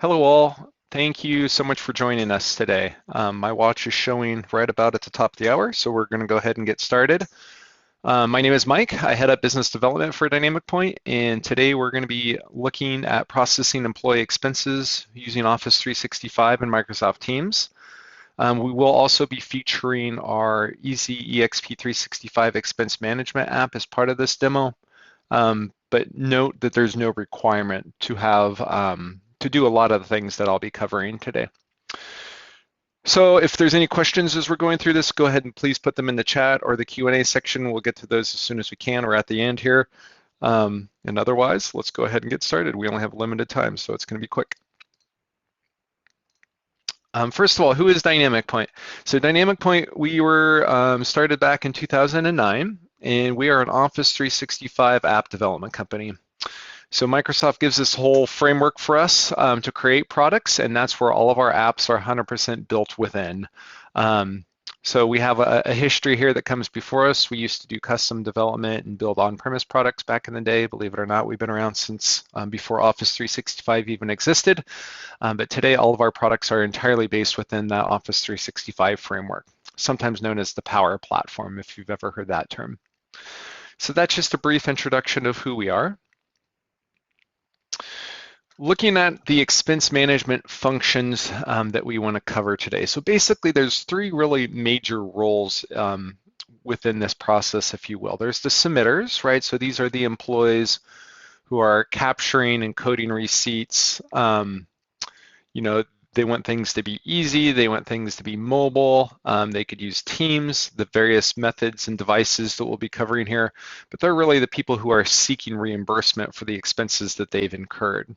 Hello all. Thank you so much for joining us today. My watch is showing right about at the top of the hour, so we're going to go ahead and get started. My name is Mike. I head up business development for Dynamic Point, and today we're going to be looking at processing employee expenses using Office 365 and Microsoft Teams. We will also be featuring our EasyEXP365 Expense Management app as part of this demo. But note that there's no requirement to have to do a lot of the things that I'll be covering today. So if there's any questions as we're going through this, go ahead and please put them in the chat or the Q&A section. We'll get to those as soon as we can or at the end here. And otherwise, let's go ahead and get started. We only have limited time, so it's going to be quick. First of all, who is Dynamic Point? So Dynamic Point, we were started back in 2009, and we are an Office 365 app development company. So Microsoft gives this whole framework for us to create products, and that's where all of our apps are 100% built within. So we have a history here that comes before us. We used to do custom development and build on-premise products back in the day. Believe it or not, we've been around since before Office 365 even existed. But today, all of our products are entirely based within that Office 365 framework, sometimes known as the Power Platform, if you've ever heard that term. So that's just a brief introduction of who we are. Looking at the expense management functions that we want to cover today. So basically, there's three really major roles within this process, if you will. There's the submitters, right? So these are the employees who are capturing and coding receipts. They want things to be easy. They want things to be mobile. They could use Teams, the various methods and devices that we'll be covering here. But they're really the people who are seeking reimbursement for the expenses that they've incurred.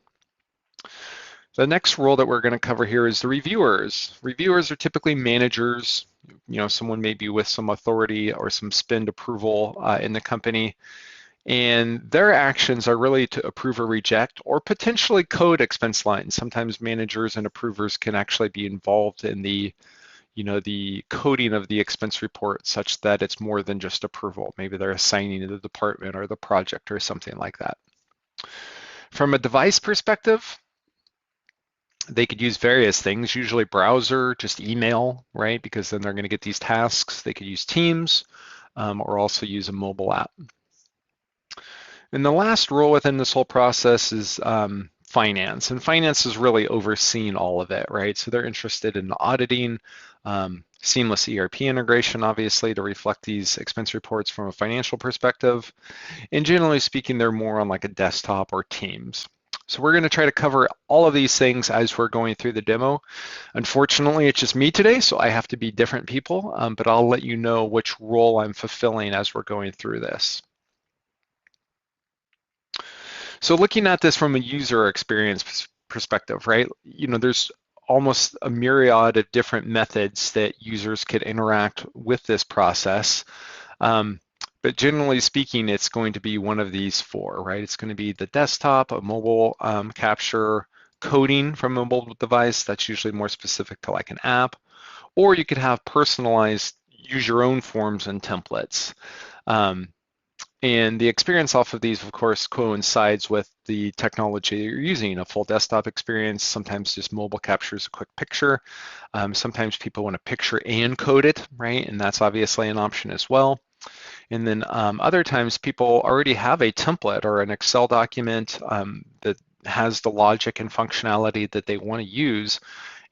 The next role that we're going to cover here is the reviewers. Reviewers are typically managers, someone maybe with some authority or some spend approval in the company. And their actions are really to approve or reject or potentially code expense lines. Sometimes managers and approvers can actually be involved in the coding of the expense report such that it's more than just approval. Maybe they're assigning the department or the project or something like that. From a device perspective, they could use various things, usually browser, just email, right? Because then they're going to get these tasks. They could use Teams or also use a mobile app. And the last role within this whole process is finance. And finance is really overseeing all of it, right? So they're interested in auditing, seamless ERP integration, obviously, to reflect these expense reports from a financial perspective. And generally speaking, they're more on like a desktop or Teams. So we're going to try to cover all of these things as we're going through the demo. Unfortunately, it's just me today, so I have to be different people, but I'll let you know which role I'm fulfilling as we're going through this. So looking at this from a user experience perspective, right? There's almost a myriad of different methods that users could interact with this process. But generally speaking, it's going to be one of these four, right? It's going to be the desktop, a mobile capture, coding from a mobile device. That's usually more specific to like an app. Or you could have personalized, use your own forms and templates. And the experience off of these, of course, coincides with the technology you're using, a full desktop experience. Sometimes just mobile captures a quick picture. Sometimes people want to picture and code it, right? And that's obviously an option as well. And then other times people already have a template or an Excel document that has the logic and functionality that they want to use.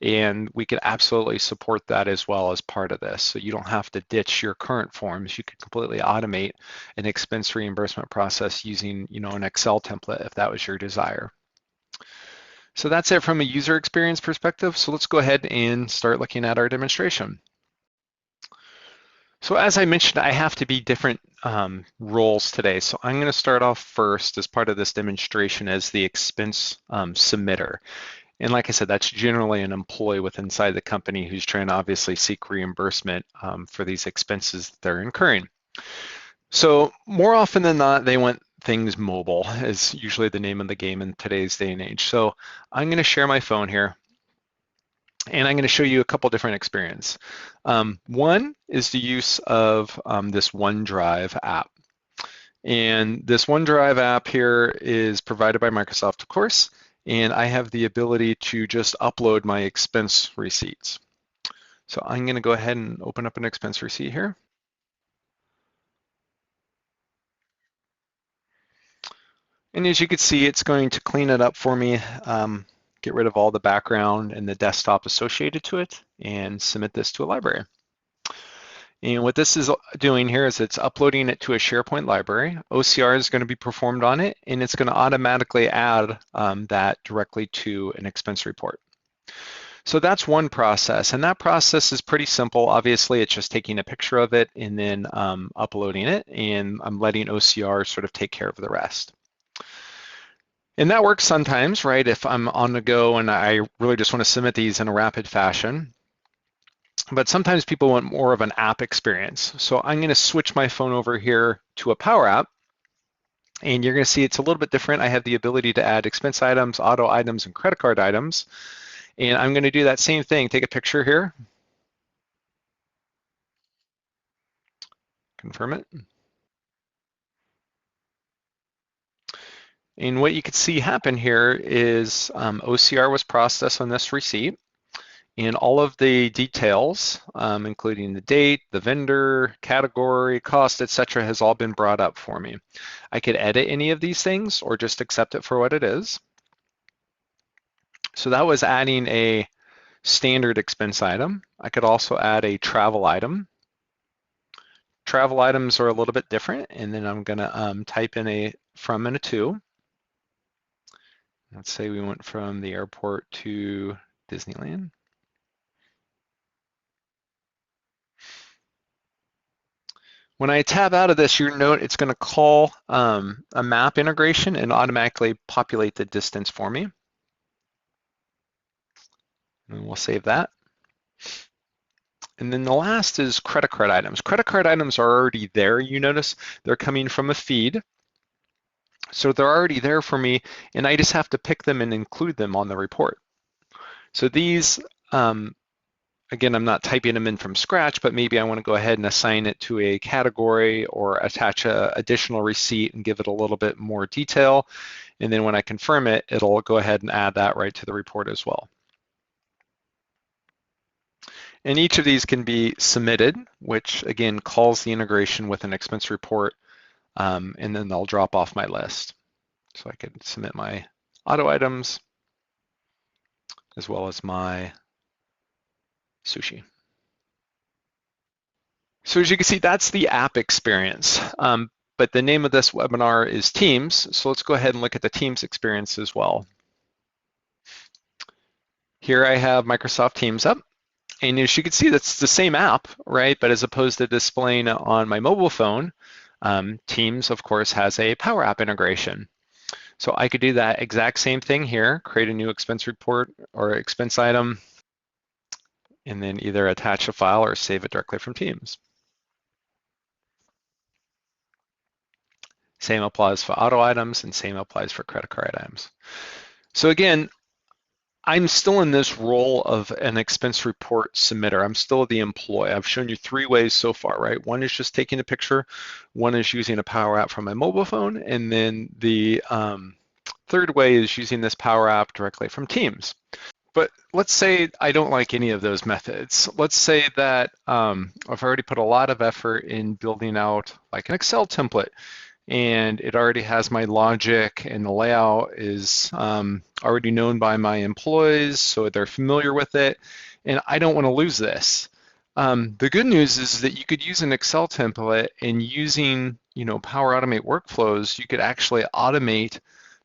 And we could absolutely support that as well as part of this. So you don't have to ditch your current forms. You could completely automate an expense reimbursement process using, an Excel template if that was your desire. So that's it from a user experience perspective. So let's go ahead and start looking at our demonstration. So as I mentioned, I have to be different roles today. So I'm going to start off first as part of this demonstration as the expense submitter. And like I said, that's generally an employee within inside the company who's trying to obviously seek reimbursement for these expenses that they're incurring. So more often than not, they want things mobile, is usually the name of the game in today's day and age. So I'm going to share my phone here. And I'm going to show you a couple different experiences. One is the use of this OneDrive app. And this OneDrive app here is provided by Microsoft, of course, and I have the ability to just upload my expense receipts. So I'm going to go ahead and open up an expense receipt here. And as you can see, it's going to clean it up for me, get rid of all the background and the desktop associated to it, and submit this to a library. And what this is doing here is it's uploading it to a SharePoint library. OCR is going to be performed on it, and it's going to automatically add that directly to an expense report. So that's one process, and that process is pretty simple. Obviously, it's just taking a picture of it and then uploading it, and I'm letting OCR sort of take care of the rest. And that works sometimes, right? If I'm on the go and I really just want to submit these in a rapid fashion. But sometimes people want more of an app experience. So I'm going to switch my phone over here to a Power App. And you're going to see it's a little bit different. I have the ability to add expense items, auto items, and credit card items. And I'm going to do that same thing. Take a picture here. Confirm it. And what you can see happen here is OCR was processed on this receipt. And all of the details, including the date, the vendor, category, cost, etc., has all been brought up for me. I could edit any of these things or just accept it for what it is. So that was adding a standard expense item. I could also add a travel item. Travel items are a little bit different, and then I'm gonna type in a from and a to. Let's say we went from the airport to Disneyland. When I tab out of this, you note it's going to call a map integration and automatically populate the distance for me. And we'll save that. And then the last is credit card items. Credit card items are already there. You notice they're coming from a feed. So they're already there for me, and I just have to pick them and include them on the report. So these, again, I'm not typing them in from scratch, but maybe I want to go ahead and assign it to a category or attach an additional receipt and give it a little bit more detail. And then when I confirm it, it'll go ahead and add that right to the report as well. And each of these can be submitted, which again calls the integration with an expense report, and then they'll drop off my list. So I could submit my auto items as well as my sushi. So as you can see, that's the app experience. But the name of this webinar is Teams. So let's go ahead and look at the Teams experience as well. Here I have Microsoft Teams up. And as you can see, that's the same app, right? But as opposed to displaying it on my mobile phone, Teams, of course, has a Power App integration. So I could do that exact same thing here, create a new expense report or expense item, and then either attach a file or save it directly from Teams. Same applies for auto items and same applies for credit card items. So again, I'm still in this role of an expense report submitter. I'm still the employee. I've shown you 3 ways so far, right? One is just taking a picture, one is using a Power App from my mobile phone, and then the third way is using this Power App directly from Teams. But let's say I don't like any of those methods. Let's say that I've already put a lot of effort in building out like an Excel template, and it already has my logic and the layout is already known by my employees, so they're familiar with it, and I don't want to lose this. The good news is that you could use an Excel template, and using Power Automate workflows, you could actually automate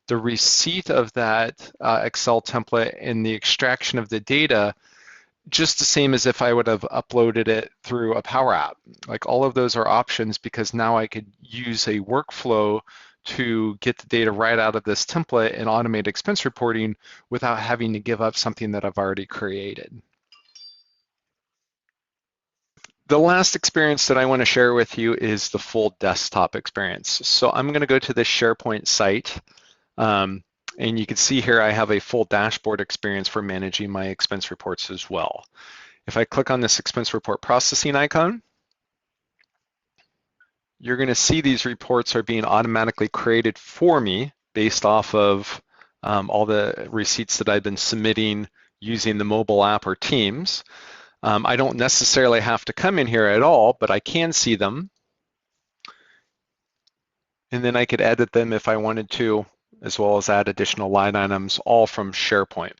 the receipt of that Excel template and the extraction of the data just the same as if I would have uploaded it through a Power App. Like all of those are options because now I could use a workflow to get the data right out of this template and automate expense reporting without having to give up something that I've already created. The last experience that I want to share with you is the full desktop experience. So I'm going to go to this SharePoint site. And you can see here I have a full dashboard experience for managing my expense reports as well. If I click on this expense report processing icon, you're going to see these reports are being automatically created for me based off of all the receipts that I've been submitting using the mobile app or Teams. I don't necessarily have to come in here at all, but I can see them. And then I could edit them if I wanted to, as well as add additional line items, all from SharePoint.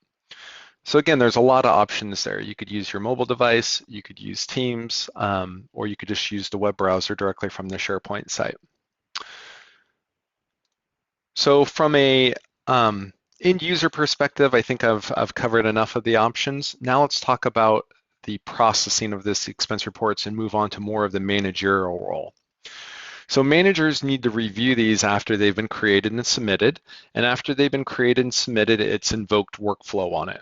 So again, there's a lot of options there. You could use your mobile device, you could use Teams, or you could just use the web browser directly from the SharePoint site. So from a end user perspective, I think I've covered enough of the options. Now let's talk about the processing of this expense reports and move on to more of the managerial role. So managers need to review these after they've been created and submitted. And after they've been created and submitted, it's invoked workflow on it.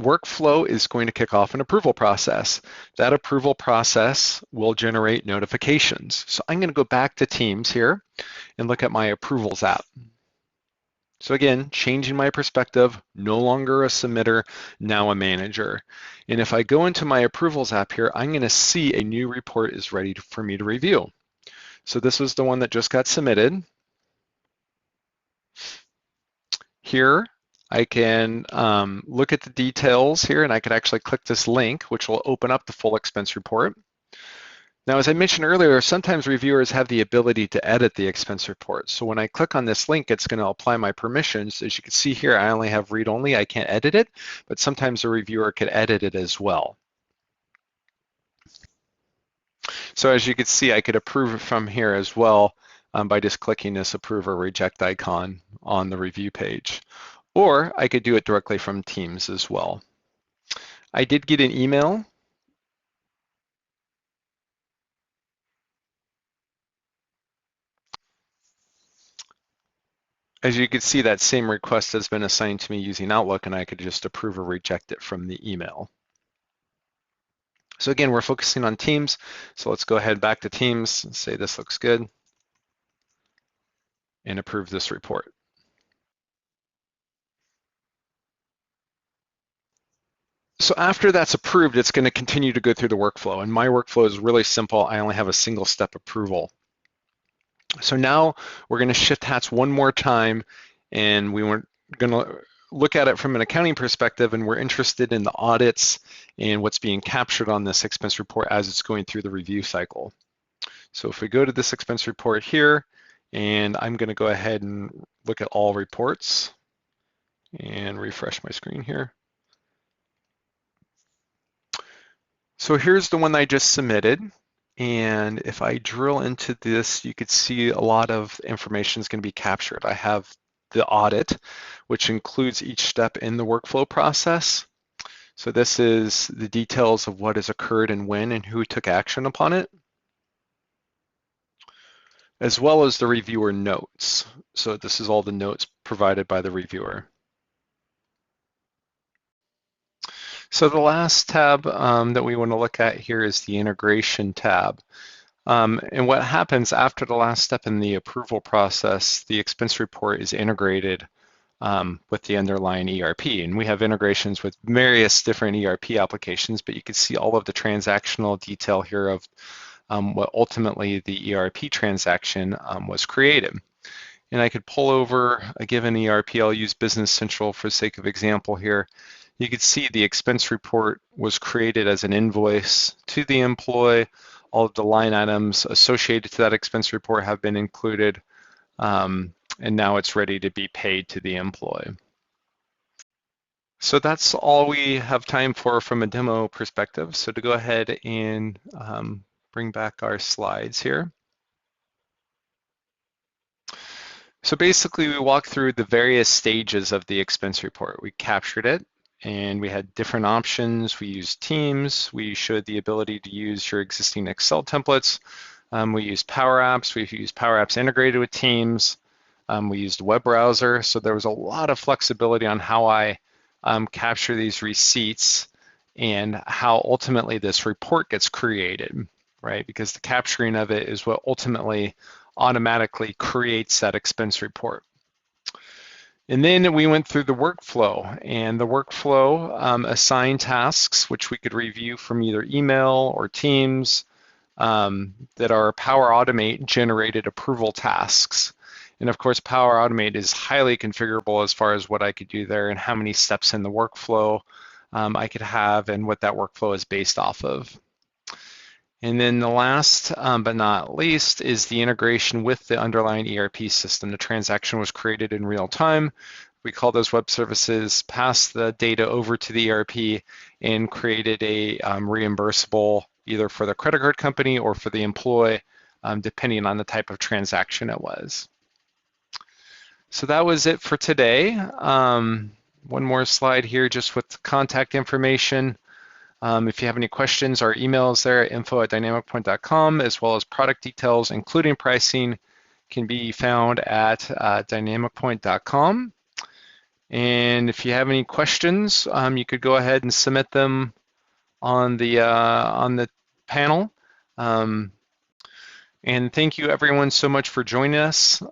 Workflow is going to kick off an approval process. That approval process will generate notifications. So I'm going to go back to Teams here and look at my approvals app. So again, changing my perspective, no longer a submitter, now a manager. And if I go into my approvals app here, I'm going to see a new report is ready for me to review. So this was the one that just got submitted. Here, I can look at the details here, and I could actually click this link, which will open up the full expense report. Now, as I mentioned earlier, sometimes reviewers have the ability to edit the expense report. So when I click on this link, it's going to apply my permissions. As you can see here, I only have read only. I can't edit it, but sometimes a reviewer could edit it as well. So as you can see, I could approve it from here as well by just clicking this approve or reject icon on the review page. Or I could do it directly from Teams as well. I did get an email. As you can see, that same request has been assigned to me using Outlook, and I could just approve or reject it from the email. So again, we're focusing on Teams. So let's go ahead back to Teams and say this looks good and approve this report. So after that's approved, it's going to continue to go through the workflow. And my workflow is really simple. I only have a single step approval. So now we're going to shift hats one more time, and we were going to look at it from an accounting perspective, and we're interested in the audits and what's being captured on this expense report as it's going through the review cycle. So if we go to this expense report here, and I'm going to go ahead and look at all reports and refresh my screen here. So here's the one I just submitted. And if I drill into this, you could see a lot of information is going to be captured. I have the audit, which includes each step in the workflow process. So this is the details of what has occurred and when and who took action upon it, as well as the reviewer notes. So this is all the notes provided by the reviewer. So the last tab that we want to look at here is the integration tab. And what happens after the last step in the approval process, the expense report is integrated with the underlying ERP. And we have integrations with various different ERP applications, but you can see all of the transactional detail here of what ultimately the ERP transaction was created. And I could pull over a given ERP. I'll use Business Central for sake of example here. You can see the expense report was created as an invoice to the employee. All of the line items associated to that expense report have been included, and now it's ready to be paid to the employee. So that's all we have time for from a demo perspective. So to go ahead and bring back our slides here. So basically we walked through the various stages of the expense report. We captured it, and we had different options. We used Teams. We showed the ability to use your existing Excel templates. We used Power Apps. We've used Power Apps integrated with Teams. We used a web browser. So there was a lot of flexibility on how I capture these receipts and how ultimately this report gets created, right? Because the capturing of it is what ultimately automatically creates that expense report. And then we went through the workflow, and the workflow assigned tasks, which we could review from either email or Teams, that are Power Automate generated approval tasks. And of course, Power Automate is highly configurable as far as what I could do there and how many steps in the workflow I could have and what that workflow is based off of. And then the last but not least is the integration with the underlying ERP system. The transaction was created in real time. We call those web services, passed the data over to the ERP and created a reimbursable either for the credit card company or for the employee, depending on the type of transaction it was. So that was it for today. One more slide here just with contact information. If you have any questions, our email is there at info@dynamicpoint.com, as well as product details, including pricing, can be found at dynamicpoint.com. And if you have any questions, you could go ahead and submit them on the panel. And thank you everyone so much for joining us.